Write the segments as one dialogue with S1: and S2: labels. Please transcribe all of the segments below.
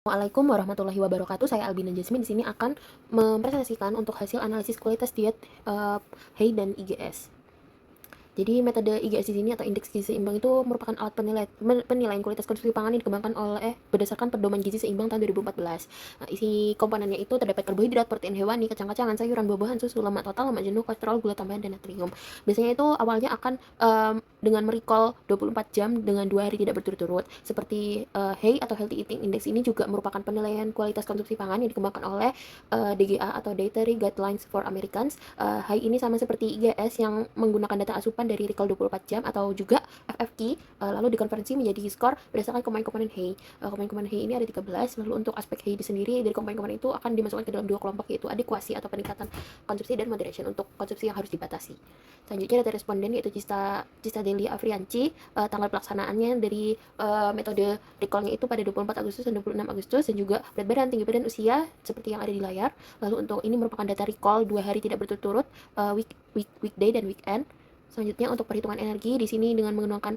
S1: Assalamualaikum warahmatullahi wabarakatuh. Saya Albina Jasmine di sini akan mempresentasikan untuk hasil analisis kualitas diet HEI dan IGS. Jadi metode IGS di sini atau indeks gizi seimbang itu merupakan alat penilaian kualitas konsumsi pangan yang dikembangkan oleh berdasarkan pedoman gizi seimbang tahun 2014. Nah, isi komponennya itu terdapat karbohidrat, protein hewani, kacang-kacangan, sayuran, buah-buahan, susu, lemak total, lemak jenuh, kolesterol, gula tambahan, dan natrium. Biasanya itu awalnya akan dengan merecall 24 jam dengan 2 hari tidak berturut-turut. Seperti HEI atau Healthy Eating Index ini juga merupakan penilaian kualitas konsumsi pangan yang dikembangkan oleh DGA atau Dietary Guidelines for Americans. HEI ini sama seperti IGS yang menggunakan data asupan dari recall 24 jam atau juga FFQ, lalu dikonversi menjadi skor berdasarkan komponen-komponen HEI. Komponen-komponen HEI ini ada 13, lalu untuk aspek HEI sendiri dari komponen-komponen itu akan dimasukkan ke dalam dua kelompok, yaitu adekuasi atau peningkatan konsumsi dan moderation untuk konsumsi yang harus dibatasi. Selanjutnya data responden yaitu Cista Deli Afrianci, tanggal pelaksanaannya dari metode recallnya itu pada 24 Agustus dan 26 Agustus, dan juga berat badan, tinggi badan, usia seperti yang ada di layar. Lalu untuk ini merupakan data recall 2 hari tidak berturut-turut, weekday dan weekend. Selanjutnya untuk perhitungan energi di sini dengan menggunakan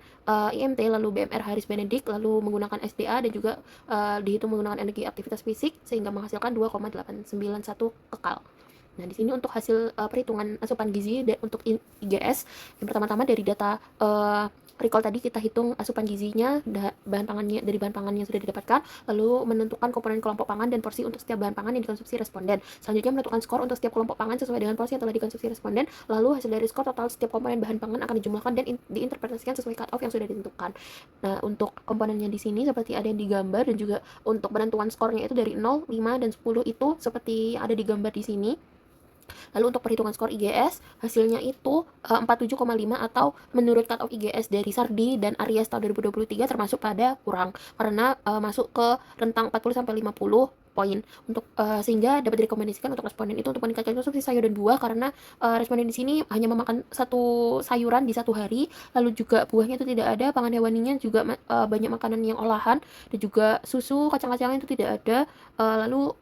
S1: IMT, lalu BMR Harris Benedict, lalu menggunakan SDA dan juga dihitung menggunakan energi aktivitas fisik sehingga menghasilkan 2,891 kekal. Nah, di sini untuk hasil perhitungan asupan gizi untuk IGS, yang pertama-tama dari data recall tadi kita hitung asupan gizinya, bahan pangannya dari bahan pangan yang sudah didapatkan, lalu menentukan komponen kelompok pangan dan porsi untuk setiap bahan pangan yang dikonsumsi responden. Selanjutnya menentukan skor untuk setiap kelompok pangan sesuai dengan porsi yang telah dikonsumsi responden, lalu hasil dari skor total setiap komponen bahan pangan akan dijumlahkan dan diinterpretasikan sesuai cut off yang sudah ditentukan. Nah, untuk komponennya di sini seperti ada yang digambar, dan juga untuk penentuan skornya itu dari 0, 5, dan 10 itu seperti ada digambar di sini. Lalu untuk perhitungan skor IGS, hasilnya itu 47,5 atau menurut cut off IGS dari Sardi dan Arias tahun 2023 termasuk pada kurang karena masuk ke rentang 40 sampai 50 poin untuk sehingga dapat direkomendasikan untuk responden itu untuk meningkatkan konsumsi sayur dan buah karena responden di sini hanya memakan satu sayuran di satu hari, lalu juga buahnya itu tidak ada, pangan hewaninya juga banyak makanan yang olahan, dan juga susu, kacang-kacangan itu tidak ada, lalu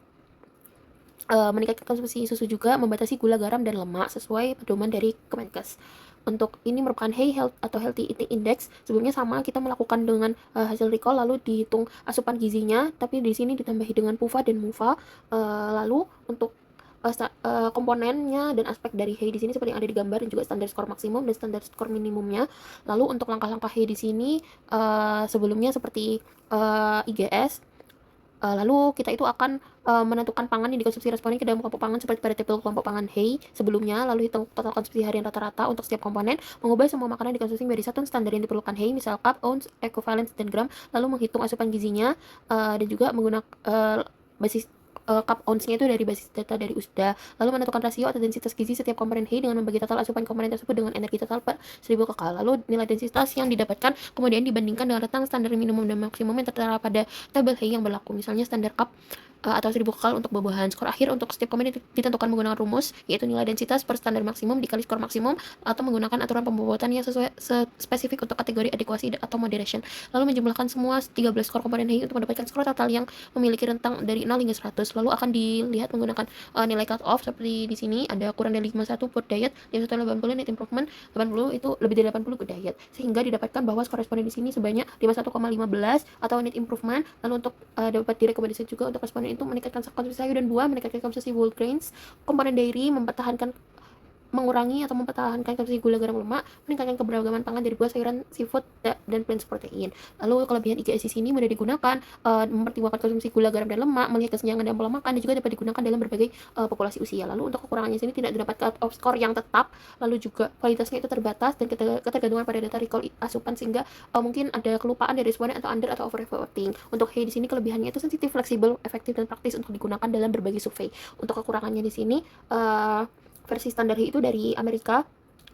S1: meningkatkan konsumsi susu juga, membatasi gula, garam, dan lemak sesuai pedoman dari Kemenkes. Untuk ini merupakan HEI Health atau Healthy Eating Index. Sebelumnya sama kita melakukan dengan hasil recall lalu dihitung asupan gizinya, tapi di sini ditambahi dengan PUFA dan MUFA. Lalu untuk komponennya dan aspek dari HEI di sini seperti yang ada di gambar, dan juga standar skor maksimum dan standar skor minimumnya. Lalu untuk langkah-langkah HEI di sini sebelumnya seperti IGS. Lalu kita itu akan menentukan pangan yang dikonsumsi responden ke dalam kelompok pangan seperti pada tabel kelompok pangan HEI sebelumnya, lalu hitung total konsumsi harian rata-rata untuk setiap komponen, mengubah semua makanan dikonsumsi menjadi satuan standar yang diperlukan HEI, misal cup, ounce, equivalent, dan gram, lalu menghitung asupan gizinya, dan juga menggunakan basis cup ounce-nya itu dari basis data dari USDA, lalu menentukan rasio atau densitas gizi setiap komponen HEI dengan membagi total asupan komponen tersebut dengan energi total per 1000 kekal. Lalu nilai densitas yang didapatkan kemudian dibandingkan dengan rentang standar minimum dan maksimum yang tertera pada tabel HEI yang berlaku, misalnya standar cup atau 1000 kekal untuk buah-buahan. Skor akhir untuk setiap komponen ditentukan menggunakan rumus, yaitu nilai densitas per standar maksimum dikali skor maksimum, atau menggunakan aturan pembobotan yang sesuai spesifik untuk kategori adekuasi atau moderation. Lalu menjumlahkan semua 13 skor komponen HEI untuk mendapatkan skor total yang memiliki rentang dari 0 hingga 100. Lalu akan dilihat menggunakan nilai cut off seperti di sini ada kurang dari 51 good diet, 5180 net improvement, 80 itu lebih dari 80 good diet, sehingga didapatkan bahwa skor responden di sini sebanyak 51,15 atau net improvement. Lalu untuk dapat direkomendasikan juga untuk responden itu meningkatkan konsumsi sayur dan buah, meningkatkan konsumsi whole grains, komponen dairy, mengurangi atau mempertahankan konsumsi gula, garam, lemak, meningkatkan keberagaman pangan dari buah, sayuran, seafood, dan plant protein. Lalu kelebihan IGS di sini mudah digunakan, mempertimbangkan konsumsi gula, garam, dan lemak, melihat kesenjangan dalam pola makan, dan juga dapat digunakan dalam berbagai populasi usia. Lalu untuk kekurangannya sini tidak dapat cut off score yang tetap, lalu juga kualitasnya itu terbatas dan ketergantungan pada data recall asupan, sehingga mungkin ada kelupaan dari responden atau under atau over reporting. Untuk HEI di sini kelebihannya itu sensitif, fleksibel, efektif, dan praktis untuk digunakan dalam berbagai survei. Untuk kekurangannya di sini versi standar HEI itu dari Amerika,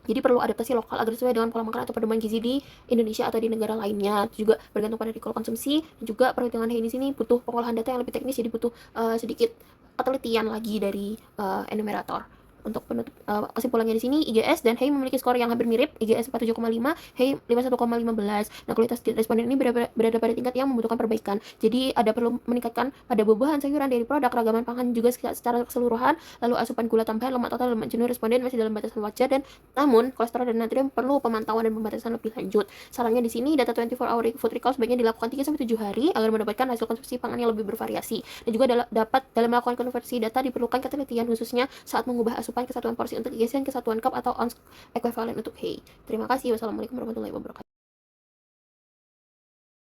S1: jadi perlu adaptasi lokal agar sesuai dengan pola makan atau pedoman gizi di Indonesia atau di negara lainnya. Itu juga bergantung pada recall konsumsi, dan juga perhitungan HEI di sini butuh pengolahan data yang lebih teknis, jadi butuh sedikit ketelitian lagi dari enumerator. Untuk kesimpulannya di sini, IGS dan HEI memiliki skor yang hampir mirip, IGS 47,5, HEI 51,15. Nah, kualitas responden ini berada pada tingkat yang membutuhkan perbaikan. Jadi ada perlu meningkatkan pada buah-buahan, sayuran, dari produk, ragaman pangan juga secara keseluruhan, lalu asupan gula tambahan, lemak total, lemak jenuh responden masih dalam batasan wajar, dan namun kolesterol dan natrium perlu pemantauan dan pembatasan lebih lanjut. Sarannya di sini, data 24 hour food recall sebaiknya dilakukan 3-7 hari agar mendapatkan hasil konsumsi pangan yang lebih bervariasi. Dan juga dapat dalam melakukan konversi data diperlukan ketelitian khususnya saat mengubah asupan kesatuan porsi untuk IGS dan kesatuan cup atau ounce ekuivalen untuk HEI. Terima kasih. Wassalamualaikum warahmatullahi wabarakatuh.